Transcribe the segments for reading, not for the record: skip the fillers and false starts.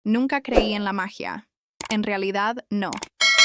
Nunca creí en la magia. En realidad, no.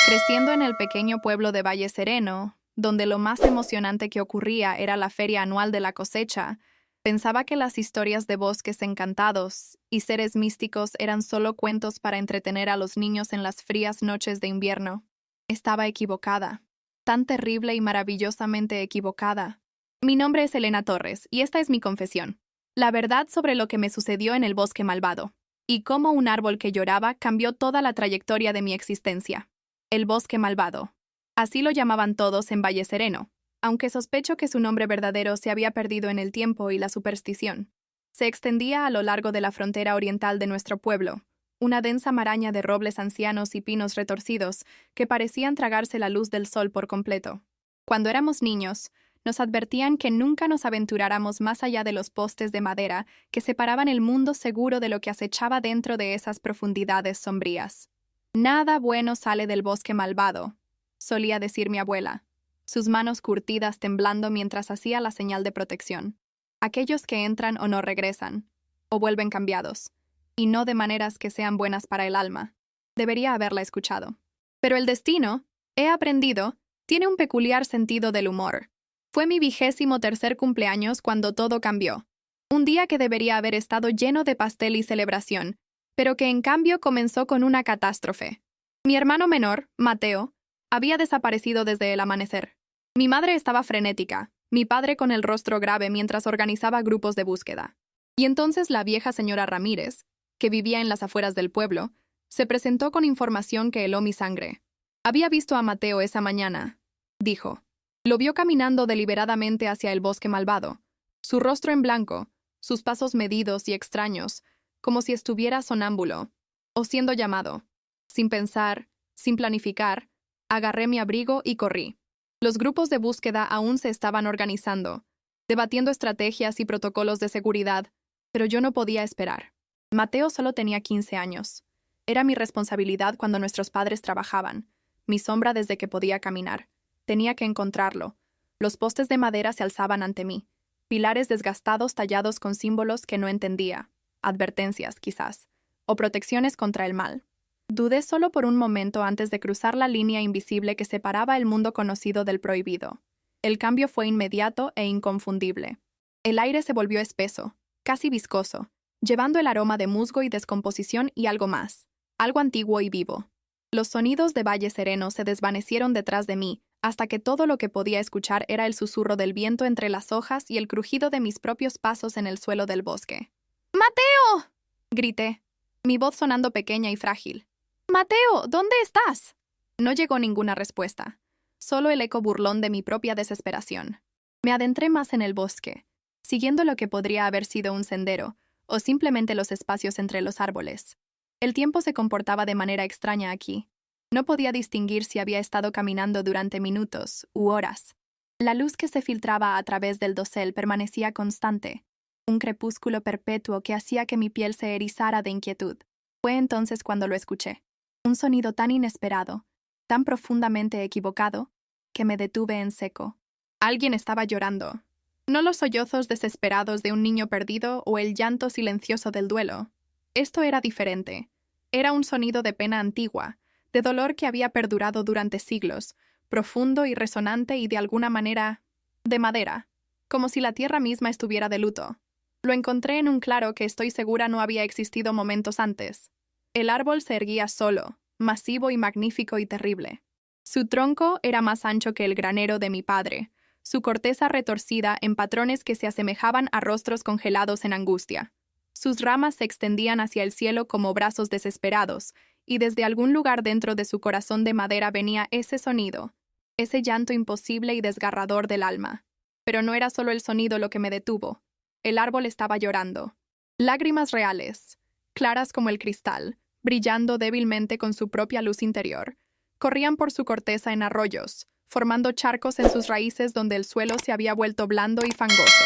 Creciendo en el pequeño pueblo de Valle Sereno, donde lo más emocionante que ocurría era la feria anual de la cosecha, pensaba que las historias de bosques encantados y seres místicos eran solo cuentos para entretener a los niños en las frías noches de invierno. Estaba equivocada. Tan terrible y maravillosamente equivocada. Mi nombre es Elena Torres, y esta es mi confesión. La verdad sobre lo que me sucedió en el bosque malvado, y cómo un árbol que lloraba cambió toda la trayectoria de mi existencia. El bosque malvado. Así lo llamaban todos en Valle Sereno, aunque sospecho que su nombre verdadero se había perdido en el tiempo y la superstición. Se extendía a lo largo de la frontera oriental de nuestro pueblo, una densa maraña de robles ancianos y pinos retorcidos que parecían tragarse la luz del sol por completo. Cuando éramos niños, nos advertían que nunca nos aventuráramos más allá de los postes de madera que separaban el mundo seguro de lo que acechaba dentro de esas profundidades sombrías. Nada bueno sale del bosque malvado, solía decir mi abuela, sus manos curtidas temblando mientras hacía la señal de protección. Aquellos que entran o no regresan, o vuelven cambiados, y no de maneras que sean buenas para el alma. Debería haberla escuchado. Pero el destino, he aprendido, tiene un peculiar sentido del humor. Fue mi 23º cumpleaños cuando todo cambió. Un día que debería haber estado lleno de pastel y celebración, pero que en cambio comenzó con una catástrofe. Mi hermano menor, Mateo, había desaparecido desde el amanecer. Mi madre estaba frenética, mi padre con el rostro grave mientras organizaba grupos de búsqueda. Y entonces la vieja señora Ramírez, que vivía en las afueras del pueblo, se presentó con información que heló mi sangre. Había visto a Mateo esa mañana, dijo. Lo vio caminando deliberadamente hacia el bosque malvado, su rostro en blanco, sus pasos medidos y extraños, como si estuviera sonámbulo, o siendo llamado. Sin pensar, sin planificar, agarré mi abrigo y corrí. Los grupos de búsqueda aún se estaban organizando, debatiendo estrategias y protocolos de seguridad, pero yo no podía esperar. Mateo solo tenía 15 años. Era mi responsabilidad cuando nuestros padres trabajaban, mi sombra desde que podía caminar. Tenía que encontrarlo. Los postes de madera se alzaban ante mí, pilares desgastados tallados con símbolos que no entendía, advertencias, quizás, o protecciones contra el mal. Dudé solo por un momento antes de cruzar la línea invisible que separaba el mundo conocido del prohibido. El cambio fue inmediato e inconfundible. El aire se volvió espeso, casi viscoso, llevando el aroma de musgo y descomposición y algo más, algo antiguo y vivo. Los sonidos de Valle Sereno se desvanecieron detrás de mí, hasta que todo lo que podía escuchar era el susurro del viento entre las hojas y el crujido de mis propios pasos en el suelo del bosque. ¡Mateo!, grité, mi voz sonando pequeña y frágil. ¡Mateo! ¿Dónde estás? No llegó ninguna respuesta, solo el eco burlón de mi propia desesperación. Me adentré más en el bosque, siguiendo lo que podría haber sido un sendero, o simplemente los espacios entre los árboles. El tiempo se comportaba de manera extraña aquí. No podía distinguir si había estado caminando durante minutos u horas. La luz que se filtraba a través del dosel permanecía constante, un crepúsculo perpetuo que hacía que mi piel se erizara de inquietud. Fue entonces cuando lo escuché. Un sonido tan inesperado, tan profundamente equivocado, que me detuve en seco. Alguien estaba llorando. No los sollozos desesperados de un niño perdido o el llanto silencioso del duelo. Esto era diferente. Era un sonido de pena antigua, de dolor que había perdurado durante siglos, profundo y resonante y de alguna manera de madera, como si la tierra misma estuviera de luto. Lo encontré en un claro que estoy segura no había existido momentos antes. El árbol se erguía solo, masivo y magnífico y terrible. Su tronco era más ancho que el granero de mi padre, su corteza retorcida en patrones que se asemejaban a rostros congelados en angustia. Sus ramas se extendían hacia el cielo como brazos desesperados, y desde algún lugar dentro de su corazón de madera venía ese sonido, ese llanto imposible y desgarrador del alma. Pero no era solo el sonido lo que me detuvo. El árbol estaba llorando. Lágrimas reales, claras como el cristal, brillando débilmente con su propia luz interior, corrían por su corteza en arroyos, formando charcos en sus raíces donde el suelo se había vuelto blando y fangoso.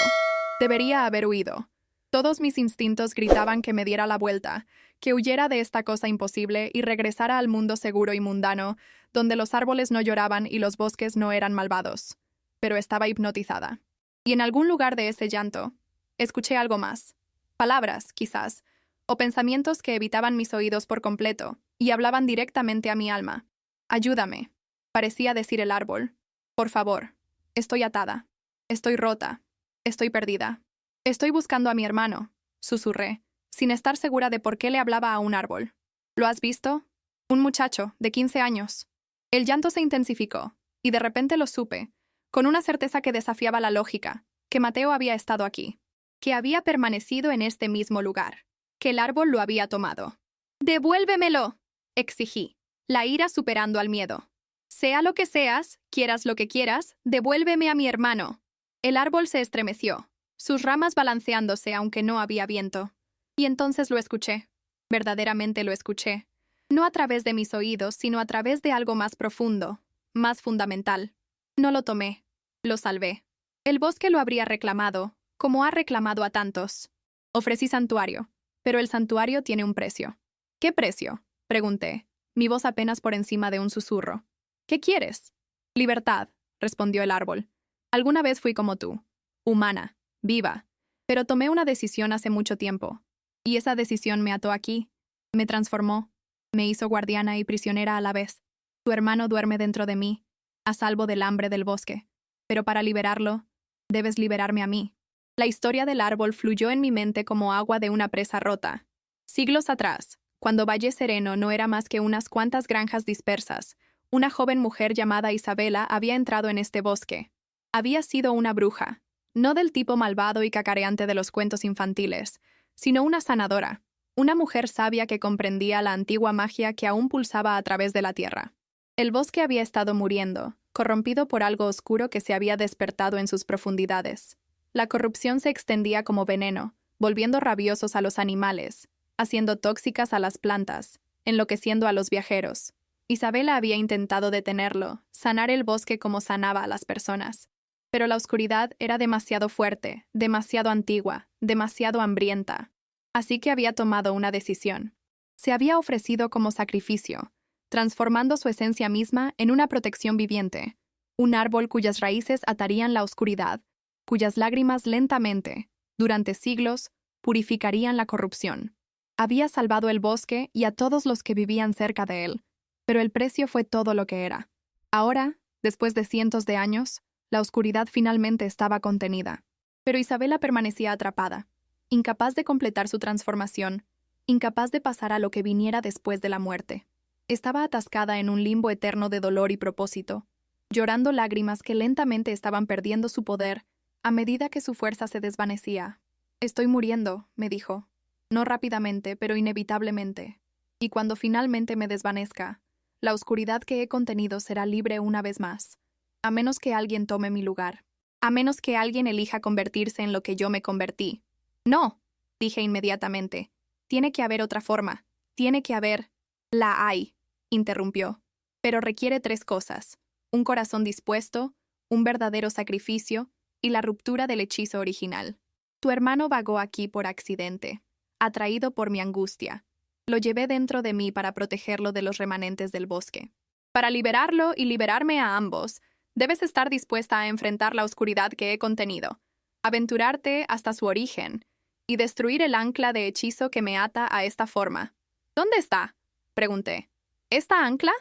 Debería haber huido. Todos mis instintos gritaban que me diera la vuelta, que huyera de esta cosa imposible y regresara al mundo seguro y mundano, donde los árboles no lloraban y los bosques no eran malvados. Pero estaba hipnotizada. Y en algún lugar de ese llanto, escuché algo más. Palabras, quizás. o pensamientos que evitaban mis oídos por completo y hablaban directamente a mi alma. Ayúdame, parecía decir el árbol. Por favor, estoy atada, estoy rota, estoy perdida. Estoy buscando a mi hermano, susurré, sin estar segura de por qué le hablaba a un árbol. ¿Lo has visto? Un muchacho, de 15 años. El llanto se intensificó, y de repente lo supe, con una certeza que desafiaba la lógica, que Mateo había estado aquí, que había permanecido en este mismo lugar, que el árbol lo había tomado. ¡Devuélvemelo!, exigí, la ira superando al miedo. Sea lo que seas, quieras lo que quieras, devuélveme a mi hermano. El árbol se estremeció, sus ramas balanceándose aunque no había viento. Y entonces lo escuché. Verdaderamente lo escuché. No a través de mis oídos, sino a través de algo más profundo, más fundamental. No lo tomé, lo salvé. El bosque lo habría reclamado, como ha reclamado a tantos. Ofrecí santuario, pero el santuario tiene un precio. ¿Qué precio?, pregunté, mi voz apenas por encima de un susurro. ¿Qué quieres? Libertad, respondió el árbol. Alguna vez fui como tú, humana, viva, pero tomé una decisión hace mucho tiempo. Y esa decisión me ató aquí, me transformó, me hizo guardiana y prisionera a la vez. Tu hermano duerme dentro de mí, a salvo del hambre del bosque. Pero para liberarlo, debes liberarme a mí. La historia del árbol fluyó en mi mente como agua de una presa rota. Siglos atrás, cuando Valle Sereno no era más que unas cuantas granjas dispersas, una joven mujer llamada Isabela había entrado en este bosque. Había sido una bruja, no del tipo malvado y cacareante de los cuentos infantiles, sino una sanadora, una mujer sabia que comprendía la antigua magia que aún pulsaba a través de la tierra. El bosque había estado muriendo, corrompido por algo oscuro que se había despertado en sus profundidades. La corrupción se extendía como veneno, volviendo rabiosos a los animales, haciendo tóxicas a las plantas, enloqueciendo a los viajeros. Isabela había intentado detenerlo, sanar el bosque como sanaba a las personas. Pero la oscuridad era demasiado fuerte, demasiado antigua, demasiado hambrienta. Así que había tomado una decisión. Se había ofrecido como sacrificio, transformando su esencia misma en una protección viviente, un árbol cuyas raíces atarían la oscuridad, cuyas lágrimas lentamente, durante siglos, purificarían la corrupción. Había salvado el bosque y a todos los que vivían cerca de él, pero el precio fue todo lo que era. Ahora, después de cientos de años, la oscuridad finalmente estaba contenida. Pero Isabela permanecía atrapada, incapaz de completar su transformación, incapaz de pasar a lo que viniera después de la muerte. Estaba atascada en un limbo eterno de dolor y propósito, llorando lágrimas que lentamente estaban perdiendo su poder a medida que su fuerza se desvanecía. «Estoy muriendo», me dijo. «No rápidamente, pero inevitablemente. Y cuando finalmente me desvanezca, la oscuridad que he contenido será libre una vez más. A menos que alguien tome mi lugar. A menos que alguien elija convertirse en lo que yo me convertí». «No», dije inmediatamente. «Tiene que haber otra forma. Tiene que haber...» «La hay», interrumpió. «Pero requiere 3 cosas. Un corazón dispuesto, un verdadero sacrificio y la ruptura del hechizo original. Tu hermano vagó aquí por accidente, atraído por mi angustia. Lo llevé dentro de mí para protegerlo de los remanentes del bosque. Para liberarlo y liberarme a ambos, debes estar dispuesta a enfrentar la oscuridad que he contenido, aventurarte hasta su origen y destruir el ancla de hechizo que me ata a esta forma». «¿Dónde está?», pregunté. «¿Esta ancla?».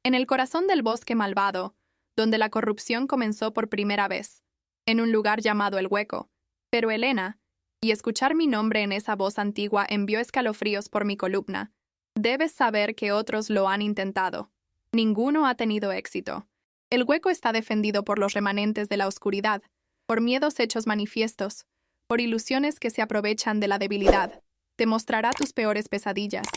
«En el corazón del bosque malvado, donde la corrupción comenzó por primera vez, en un lugar llamado El Hueco. Pero Elena», y escuchar mi nombre en esa voz antigua envió escalofríos por mi columna, «debes saber que otros lo han intentado. Ninguno ha tenido éxito. El Hueco está defendido por los remanentes de la oscuridad, por miedos hechos manifiestos, por ilusiones que se aprovechan de la debilidad. Te mostrará tus peores pesadillas,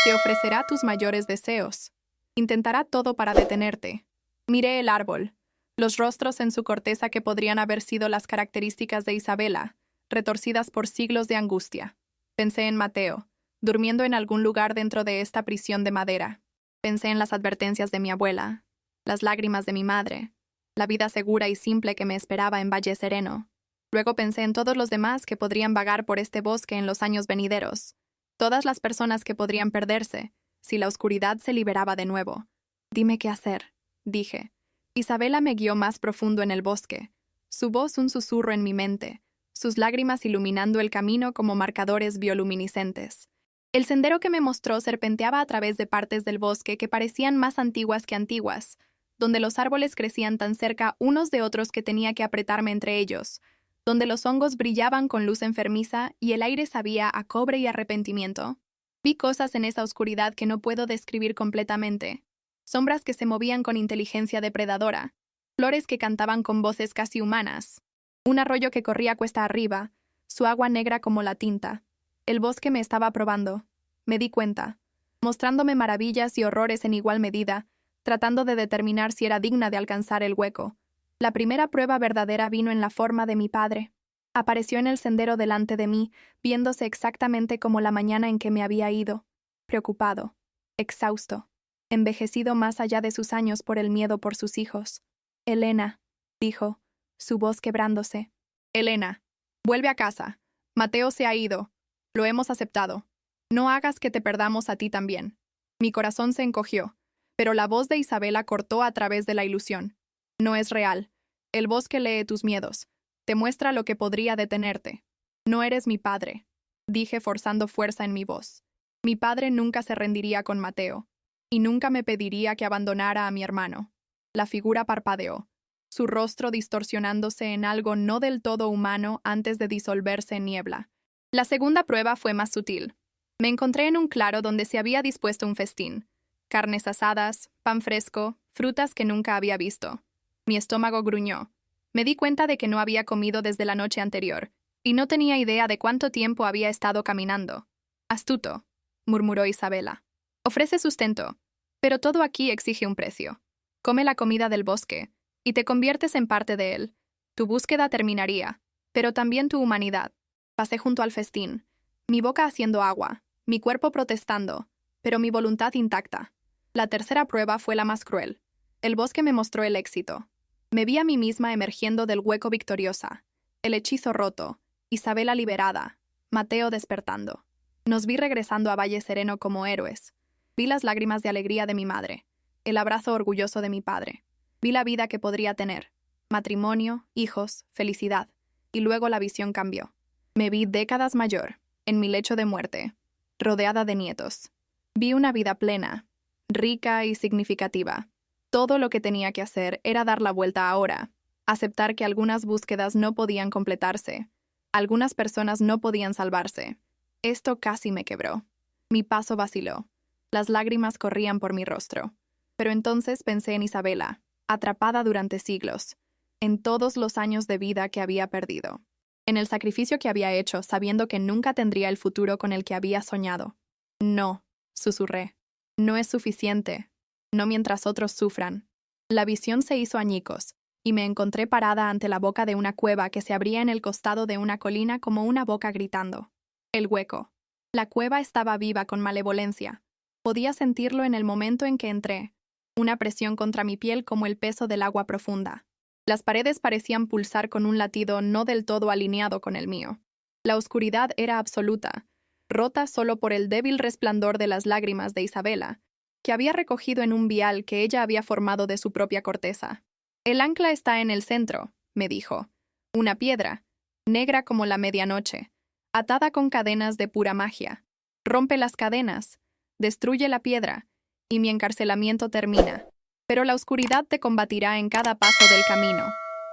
te ofrecerá tus mayores deseos. Intentará todo para detenerte». Miré el árbol, los rostros en su corteza que podrían haber sido las características de Isabela, retorcidas por siglos de angustia. Pensé en Mateo, durmiendo en algún lugar dentro de esta prisión de madera. Pensé en las advertencias de mi abuela, las lágrimas de mi madre, la vida segura y simple que me esperaba en Valle Sereno. Luego pensé en todos los demás que podrían vagar por este bosque en los años venideros, todas las personas que podrían perderse, si la oscuridad se liberaba de nuevo. «Dime qué hacer», dije. Isabela me guió más profundo en el bosque, su voz un susurro en mi mente, sus lágrimas iluminando el camino como marcadores bioluminiscentes. El sendero que me mostró serpenteaba a través de partes del bosque que parecían más antiguas que antiguas, donde los árboles crecían tan cerca unos de otros que tenía que apretarme entre ellos, donde los hongos brillaban con luz enfermiza y el aire sabía a cobre y arrepentimiento. Vi cosas en esa oscuridad que no puedo describir completamente. Sombras que se movían con inteligencia depredadora, flores que cantaban con voces casi humanas, un arroyo que corría cuesta arriba, su agua negra como la tinta. El bosque me estaba probando. Me di cuenta, mostrándome maravillas y horrores en igual medida, tratando de determinar si era digna de alcanzar el hueco. La primera prueba verdadera vino en la forma de mi padre. Apareció en el sendero delante de mí, viéndose exactamente como la mañana en que me había ido, preocupado, exhausto, envejecido más allá de sus años por el miedo por sus hijos. Elena, dijo, su voz quebrándose. Elena, vuelve a casa. Mateo se ha ido. Lo hemos aceptado. No hagas que te perdamos a ti también. Mi corazón se encogió, pero la voz de Isabela cortó a través de la ilusión. No es real. El bosque lee tus miedos. Te muestra lo que podría detenerte. No eres mi padre, dije forzando fuerza en mi voz. Mi padre nunca se rendiría con Mateo, y nunca me pediría que abandonara a mi hermano. La figura parpadeó, su rostro distorsionándose en algo no del todo humano antes de disolverse en niebla. La segunda prueba fue más sutil. Me encontré en un claro donde se había dispuesto un festín. Carnes asadas, pan fresco, frutas que nunca había visto. Mi estómago gruñó. Me di cuenta de que no había comido desde la noche anterior, y no tenía idea de cuánto tiempo había estado caminando. Astuto, murmuró Isabela. Ofrece sustento, pero todo aquí exige un precio. Come la comida del bosque, y te conviertes en parte de él. Tu búsqueda terminaría, pero también tu humanidad. Pasé junto al festín, mi boca haciendo agua, mi cuerpo protestando, pero mi voluntad intacta. La tercera prueba fue la más cruel. El bosque me mostró el éxito. Me vi a mí misma emergiendo del hueco victoriosa, el hechizo roto, Isabela liberada, Mateo despertando. Nos vi regresando a Valle Sereno como héroes. Vi las lágrimas de alegría de mi madre, el abrazo orgulloso de mi padre. Vi la vida que podría tener, matrimonio, hijos, felicidad, y luego la visión cambió. Me vi décadas mayor, en mi lecho de muerte, rodeada de nietos. Vi una vida plena, rica y significativa. Todo lo que tenía que hacer era dar la vuelta ahora, aceptar que algunas búsquedas no podían completarse, algunas personas no podían salvarse. Esto casi me quebró. Mi paso vaciló. Las lágrimas corrían por mi rostro. Pero entonces pensé en Isabela, atrapada durante siglos, en todos los años de vida que había perdido, en el sacrificio que había hecho sabiendo que nunca tendría el futuro con el que había soñado. No, susurré. No es suficiente. No mientras otros sufran. La visión se hizo añicos, y me encontré parada ante la boca de una cueva que se abría en el costado de una colina como una boca gritando. El hueco. La cueva estaba viva con malevolencia. Podía sentirlo en el momento en que entré. Una presión contra mi piel como el peso del agua profunda. Las paredes parecían pulsar con un latido no del todo alineado con el mío. La oscuridad era absoluta, rota solo por el débil resplandor de las lágrimas de Isabela, que había recogido en un vial que ella había formado de su propia corteza. El ancla está en el centro, me dijo. Una piedra, negra como la medianoche, atada con cadenas de pura magia. Rompe las cadenas, destruye la piedra, y mi encarcelamiento termina. Pero la oscuridad te combatirá en cada paso del camino.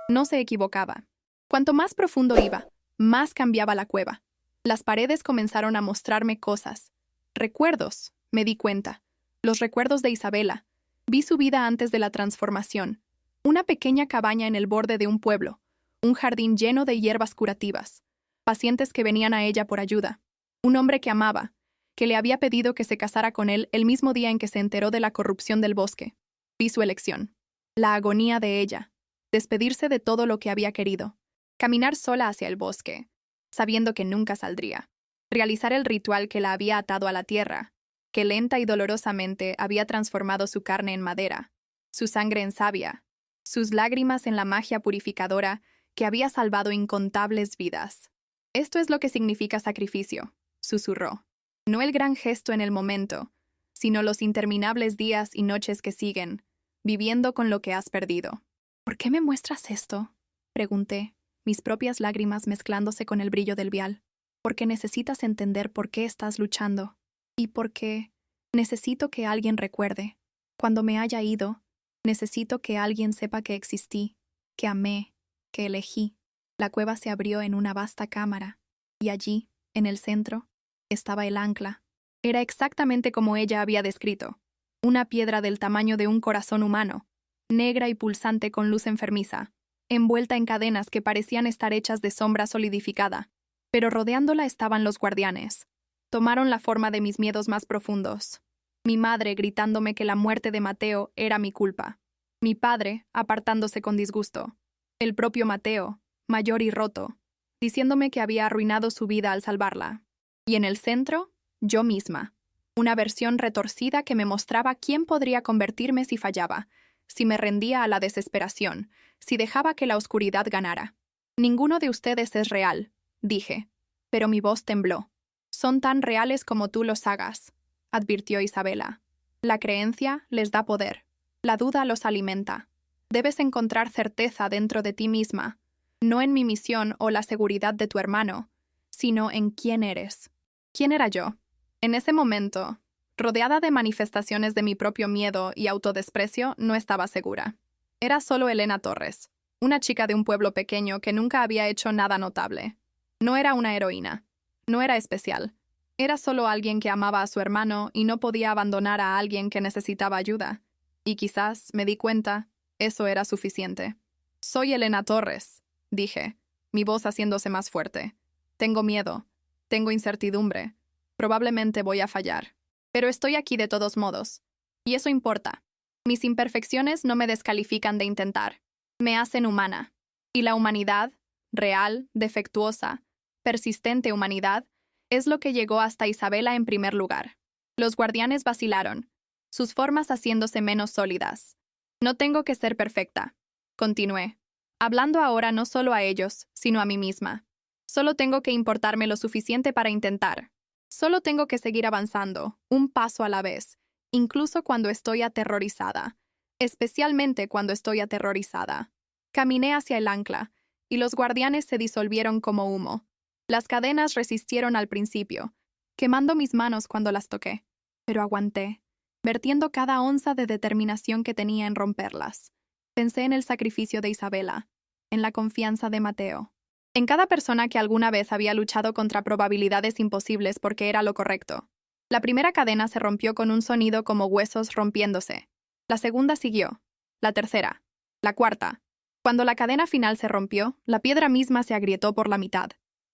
No se equivocaba. Cuanto más profundo iba, más cambiaba la cueva. Las paredes comenzaron a mostrarme cosas. Recuerdos, me di cuenta. Los recuerdos de Isabela. Vi su vida antes de la transformación. Una pequeña cabaña en el borde de un pueblo. Un jardín lleno de hierbas curativas. Pacientes que venían a ella por ayuda. Un hombre que amaba, que le había pedido que se casara con él el mismo día en que se enteró de la corrupción del bosque. Vi su elección. La agonía de ella. Despedirse de todo lo que había querido. Caminar sola hacia el bosque, sabiendo que nunca saldría. Realizar el ritual que la había atado a la tierra, que lenta y dolorosamente había transformado su carne en madera, su sangre en savia, sus lágrimas en la magia purificadora que había salvado incontables vidas. Esto es lo que significa sacrificio, susurró. No el gran gesto en el momento, sino los interminables días y noches que siguen, viviendo con lo que has perdido. ¿Por qué me muestras esto?, pregunté, mis propias lágrimas mezclándose con el brillo del vial. Porque necesitas entender por qué estás luchando. Y porque necesito que alguien recuerde. Cuando me haya ido, necesito que alguien sepa que existí, que amé, que elegí. La cueva se abrió en una vasta cámara, y allí, en el centro, estaba el ancla. Era exactamente como ella había descrito. Una piedra del tamaño de un corazón humano, negra y pulsante con luz enfermiza, envuelta en cadenas que parecían estar hechas de sombra solidificada. Pero rodeándola estaban los guardianes. Tomaron la forma de mis miedos más profundos. Mi madre gritándome que la muerte de Mateo era mi culpa. Mi padre apartándose con disgusto. El propio Mateo, mayor y roto, diciéndome que había arruinado su vida al salvarla. Y en el centro, yo misma. Una versión retorcida que me mostraba quién podría convertirme si fallaba, si me rendía a la desesperación, si dejaba que la oscuridad ganara. Ninguno de ustedes es real, dije, pero mi voz tembló. Son tan reales como tú los hagas, advirtió Isabela. La creencia les da poder. La duda los alimenta. Debes encontrar certeza dentro de ti misma, no en mi misión o la seguridad de tu hermano, sino en quién eres. ¿Quién era yo? En ese momento, rodeada de manifestaciones de mi propio miedo y autodesprecio, no estaba segura. Era solo Elena Torres, una chica de un pueblo pequeño que nunca había hecho nada notable. No era una heroína. No era especial. Era solo alguien que amaba a su hermano y no podía abandonar a alguien que necesitaba ayuda. Y quizás, me di cuenta, eso era suficiente. Soy Elena Torres, dije, mi voz haciéndose más fuerte. Tengo miedo. Tengo incertidumbre. Probablemente voy a fallar. Pero estoy aquí de todos modos. Y eso importa. Mis imperfecciones no me descalifican de intentar. Me hacen humana. Y la humanidad, real, defectuosa, persistente humanidad, es lo que llegó hasta Isabela en primer lugar. Los guardianes vacilaron, sus formas haciéndose menos sólidas. No tengo que ser perfecta, continué, hablando ahora no solo a ellos, sino a mí misma. Solo tengo que importarme lo suficiente para intentar. Solo tengo que seguir avanzando, un paso a la vez, incluso cuando estoy aterrorizada, especialmente cuando estoy aterrorizada. Caminé hacia el ancla, y los guardianes se disolvieron como humo. Las cadenas resistieron al principio, quemando mis manos cuando las toqué, pero aguanté, vertiendo cada onza de determinación que tenía en romperlas. Pensé en el sacrificio de Isabela, en la confianza de Mateo, en cada persona que alguna vez había luchado contra probabilidades imposibles porque era lo correcto. La primera cadena se rompió con un sonido como huesos rompiéndose. La segunda siguió. La tercera. La cuarta. Cuando la cadena final se rompió, la piedra misma se agrietó por la mitad,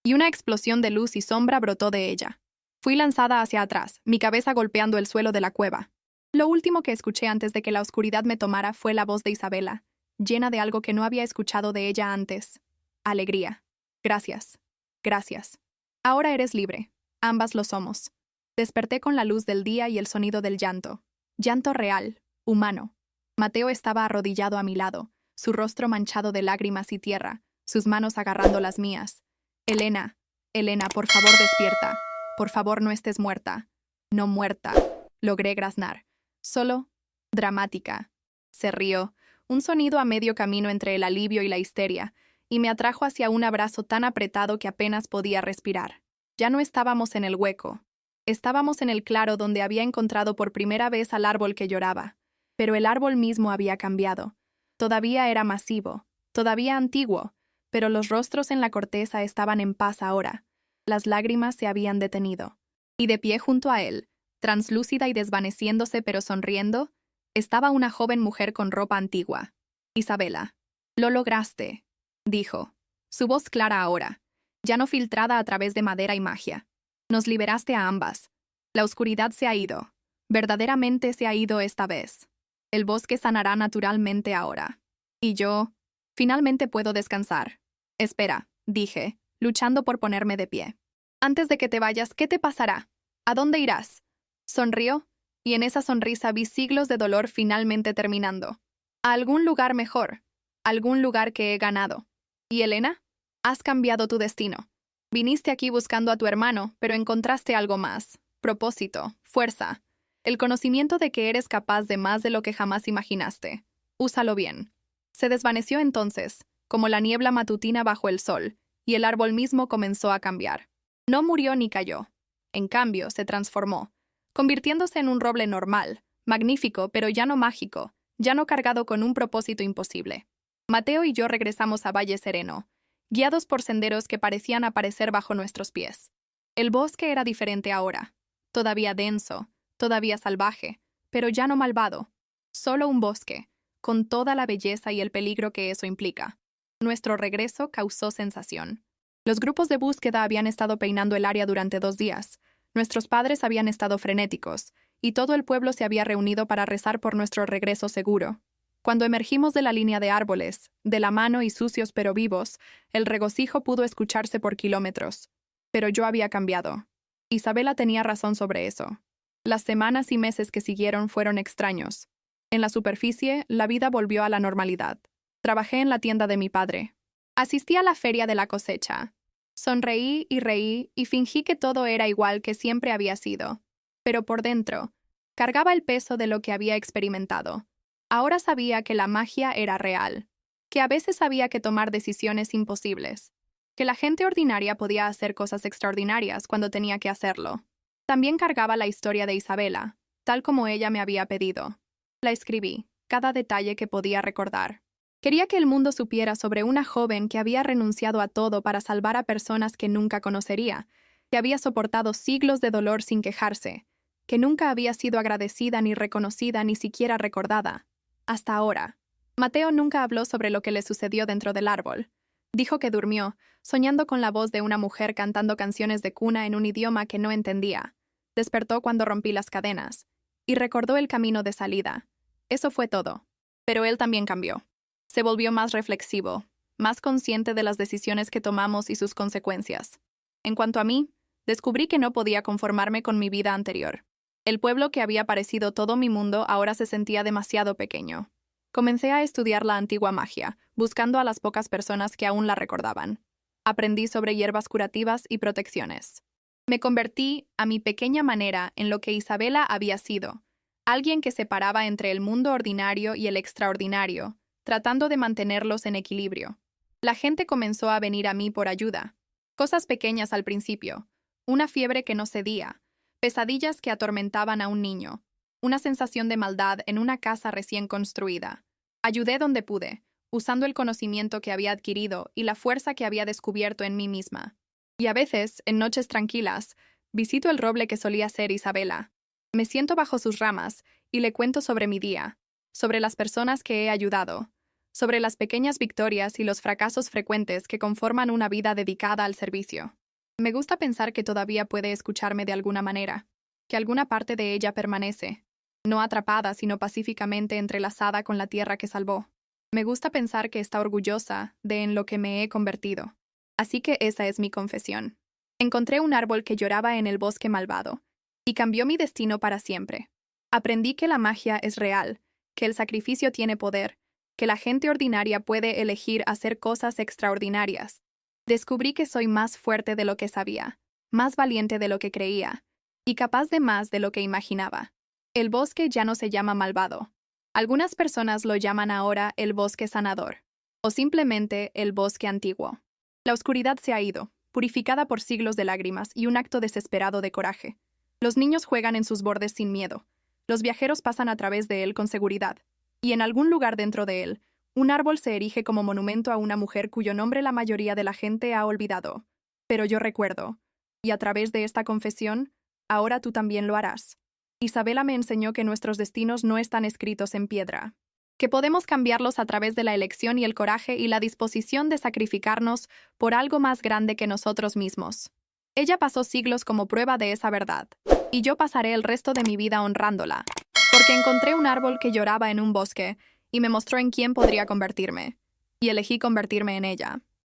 y una explosión de luz y sombra brotó de ella. Fui lanzada hacia atrás, mi cabeza golpeando el suelo de la cueva. Lo último que escuché antes de que la oscuridad me tomara fue la voz de Isabela, llena de algo que no había escuchado de ella antes. Alegría. Gracias. Gracias. Ahora eres libre. Ambas lo somos. Desperté con la luz del día y el sonido del llanto. Llanto real, humano. Mateo estaba arrodillado a mi lado, su rostro manchado de lágrimas y tierra, sus manos agarrando las mías. Elena, Elena, por favor despierta. Por favor no estés muerta. No muerta. Logré graznar. Solo dramática. Se rió, un sonido a medio camino entre el alivio y la histeria, y me atrajo hacia un abrazo tan apretado que apenas podía respirar. Ya no estábamos en el hueco. Estábamos en el claro donde había encontrado por primera vez al árbol que lloraba. Pero el árbol mismo había cambiado. Todavía era masivo, todavía antiguo, pero los rostros en la corteza estaban en paz ahora. Las lágrimas se habían detenido. Y de pie junto a él, translúcida y desvaneciéndose pero sonriendo, estaba una joven mujer con ropa antigua. Isabela. Lo lograste, dijo. Su voz clara ahora, ya no filtrada a través de madera y magia. Nos liberaste a ambas. La oscuridad se ha ido. Verdaderamente se ha ido esta vez. El bosque sanará naturalmente ahora. Y yo, finalmente puedo descansar. Espera, dije, luchando por ponerme de pie. Antes de que te vayas, ¿qué te pasará? ¿A dónde irás? Sonrió, y en esa sonrisa vi siglos de dolor finalmente terminando. A algún lugar mejor, algún lugar que he ganado. ¿Y Elena? Has cambiado tu destino. Viniste aquí buscando a tu hermano, pero encontraste algo más. Propósito, fuerza. El conocimiento de que eres capaz de más de lo que jamás imaginaste. Úsalo bien. Se desvaneció entonces, como la niebla matutina bajo el sol, y el árbol mismo comenzó a cambiar. No murió ni cayó. En cambio, se transformó. convirtiéndose en un roble normal, magnífico, pero ya no mágico, ya no cargado con un propósito imposible. Mateo y yo regresamos a Valle Sereno, guiados por senderos que parecían aparecer bajo nuestros pies. El bosque era diferente ahora, todavía denso, todavía salvaje, pero ya no malvado. Solo un bosque, con toda la belleza y el peligro que eso implica. Nuestro regreso causó sensación. Los grupos de búsqueda habían estado peinando el área durante 2 días. Nuestros padres habían estado frenéticos, y todo el pueblo se había reunido para rezar por nuestro regreso seguro. Cuando emergimos de la línea de árboles, de la mano y sucios pero vivos, el regocijo pudo escucharse por kilómetros. Pero yo había cambiado. Isabela tenía razón sobre eso. Las semanas y meses que siguieron fueron extraños. En la superficie, la vida volvió a la normalidad. Trabajé en la tienda de mi padre. Asistí a la feria de la cosecha. Sonreí y fingí que todo era igual que siempre había sido. Pero por dentro, cargaba el peso de lo que había experimentado. Ahora sabía que la magia era real, que a veces había que tomar decisiones imposibles, que la gente ordinaria podía hacer cosas extraordinarias cuando tenía que hacerlo. También cargaba la historia de Isabela, tal como ella me había pedido. La escribí, cada detalle que podía recordar. Quería que el mundo supiera sobre una joven que había renunciado a todo para salvar a personas que nunca conocería, que había soportado siglos de dolor sin quejarse, que nunca había sido agradecida ni reconocida ni siquiera recordada. Hasta ahora. Mateo nunca habló sobre lo que le sucedió dentro del árbol. Dijo que durmió, soñando con la voz de una mujer cantando canciones de cuna en un idioma que no entendía. Despertó cuando rompí las cadenas. Y recordó el camino de salida. Eso fue todo. Pero él también cambió. Se volvió más reflexivo, más consciente de las decisiones que tomamos y sus consecuencias. En cuanto a mí, descubrí que no podía conformarme con mi vida anterior. El pueblo que había parecido todo mi mundo ahora se sentía demasiado pequeño. Comencé a estudiar la antigua magia, buscando a las pocas personas que aún la recordaban. Aprendí sobre hierbas curativas y protecciones. Me convertí, a mi pequeña manera, en lo que Isabela había sido, alguien que separaba entre el mundo ordinario y el extraordinario, tratando de mantenerlos en equilibrio. La gente comenzó a venir a mí por ayuda. Cosas pequeñas al principio, una fiebre que no cedía, pesadillas que atormentaban a un niño, una sensación de maldad en una casa recién construida. Ayudé donde pude, usando el conocimiento que había adquirido y la fuerza que había descubierto en mí misma. Y a veces, en noches tranquilas, visito el roble que solía ser Isabela. Me siento bajo sus ramas y le cuento sobre mi día, sobre las personas que he ayudado, sobre las pequeñas victorias y los fracasos frecuentes que conforman una vida dedicada al servicio. Me gusta pensar que todavía puede escucharme de alguna manera, que alguna parte de ella permanece, no atrapada sino pacíficamente entrelazada con la tierra que salvó. Me gusta pensar que está orgullosa de en lo que me he convertido. Así que esa es mi confesión. Encontré un árbol que lloraba en el bosque malvado, y cambió mi destino para siempre. Aprendí que la magia es real, que el sacrificio tiene poder, que la gente ordinaria puede elegir hacer cosas extraordinarias. Descubrí que soy más fuerte de lo que sabía, más valiente de lo que creía, y capaz de más de lo que imaginaba. El bosque ya no se llama malvado. Algunas personas lo llaman ahora el bosque sanador, o simplemente el bosque antiguo. La oscuridad se ha ido, purificada por siglos de lágrimas y un acto desesperado de coraje. Los niños juegan en sus bordes sin miedo. Los viajeros pasan a través de él con seguridad. Y en algún lugar dentro de él, un árbol se erige como monumento a una mujer cuyo nombre la mayoría de la gente ha olvidado. Pero yo recuerdo. Y a través de esta confesión, ahora tú también lo harás. Isabela me enseñó que nuestros destinos no están escritos en piedra, que podemos cambiarlos a través de la elección y el coraje y la disposición de sacrificarnos por algo más grande que nosotros mismos. Ella pasó siglos como prueba de esa verdad, y yo pasaré el resto de mi vida honrándola, porque encontré un árbol que lloraba en un bosque y me mostró en quién podría convertirme, y elegí convertirme en ella.